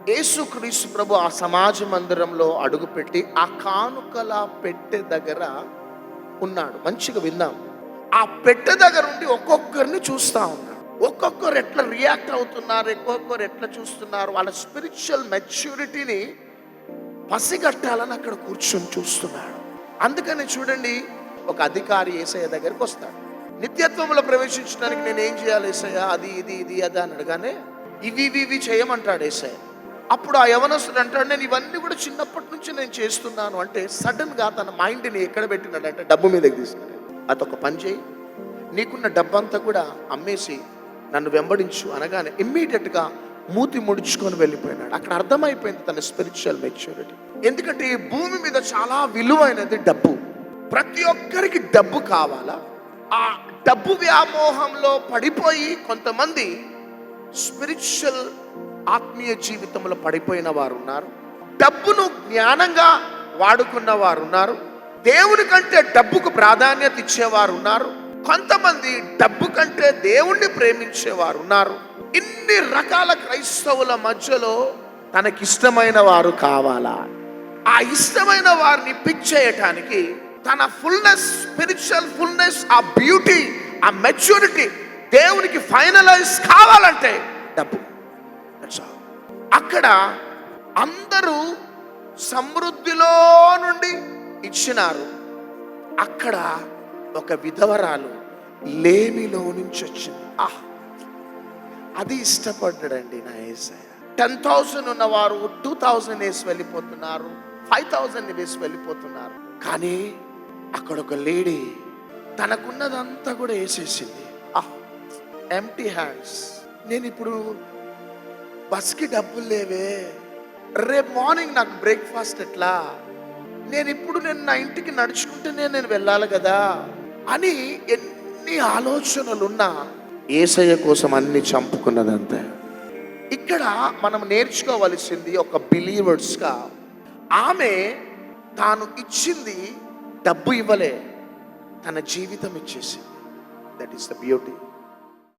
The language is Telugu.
యేసుక్రీస్తు ప్రభు ఆ సమాజ మందిరంలో అడుగుపెట్టి ఆ కానుకల పెట్టె దగ్గర ఉన్నాడు. మంచిగా విందాం. ఆ పెట్టె దగ్గర ఉండి ఒక్కొక్కరిని చూస్తా ఉన్నాడు. ఒక్కొక్కరు ఎట్లా రియాక్ట్ అవుతున్నారు, ఒక్కొక్కరు ఎట్లా చూస్తున్నారు, వాళ్ళ స్పిరిచువల్ మెచ్యూరిటీని పసిగట్టాలని అక్కడ కూర్చొని చూస్తున్నాడు. అందుకని చూడండి, ఒక అధికారి యేసయ్య దగ్గరికి వస్తాడు. నిత్యత్వంలో ప్రవేశించడానికి నేను ఏం చేయాలి యేసయ్య, అది ఇది ఇది అది అని అడగానే ఇవి చేయమంటాడు యేసయ్య. అప్పుడు ఆ యవనస్తుడు అంటాడు, నేను ఇవన్నీ కూడా చిన్నప్పటి నుంచి నేను చేస్తున్నాను అంటే, సడన్ గా తన మైండ్ని ఎక్కడ పెట్టినాడంటే డబ్బు మీదకి తీసుకున్నాడు. అదొక పని చేయి, నీకున్న డబ్బంతా కూడా అమ్మేసి నన్ను వెంబడించు అనగానే ఇమ్మీడియట్ గా మూతి ముడుచుకొని వెళ్ళిపోయినాడు. అక్కడ అర్థమైపోయింది తన స్పిరిచువల్ మెచ్యూరిటీ. ఎందుకంటే ఈ భూమి మీద చాలా విలువైనది డబ్బు. ప్రతి ఒక్కరికి డబ్బు కావాలా. ఆ డబ్బు వ్యామోహంలో పడిపోయి కొంతమంది స్పిరిచువల్ ఆత్మీయ జీవితంలో పడిపోయిన వారు ఉన్నారు. డబ్బును జ్ఞానంగా వాడుకున్న వారు ఉన్నారు. దేవుని కంటే డబ్బుకు ప్రాధాన్యత ఇచ్చేవారు ఉన్నారు. కొంతమంది డబ్బు కంటే దేవుణ్ణి ప్రేమించేవారు ఉన్నారు. ఇన్ని రకాల క్రైస్తవుల మధ్యలో తనకిష్టమైన వారు కావాలా, ఆ ఇష్టమైన వారిని పిక్ చేయటానికి తన ఫుల్నెస్, స్పిరిచువల్ ఫుల్నెస్, ఆ బ్యూటీ, ఆ మెచ్యూరిటీ దేవునికి ఫైనలైజ్ కావాలంటే డబ్బు. అక్కడ అందరూ సమృద్ధిలో నుండి ఇచ్చినారు. అక్కడ ఒక విధవరాలు లేమిలో నుంచి వచ్చింది. అది ఇష్టపడ్డాడండి నా యేసయ్య. 10,000 ఉన్నవారు 2,000 వేసి వెళ్ళిపోతున్నారు, 5,000 వేసి వెళ్ళిపోతున్నారు. కానీ అక్కడ ఒక లేడీ తనకున్నదంతా కూడా వేసేసింది. Empty hands. నేను ఇప్పుడు బస్కి డబ్బులు లేవే, రేపు మార్నింగ్ నాకు బ్రేక్ఫాస్ట్ ఎట్లా, నేను నా ఇంటికి నడుచుకుంటేనే నేను వెళ్ళాలి కదా అని ఎన్ని ఆలోచనలున్నా యేసయ్య కోసం అన్ని చంపుకున్నదంతే. ఇక్కడ మనం నేర్చుకోవలసింది, ఒక బిలీవర్స్గా ఆమె తాను ఇచ్చింది డబ్బు ఇవ్వలే, తన జీవితం ఇచ్చేసింది. That is the beauty.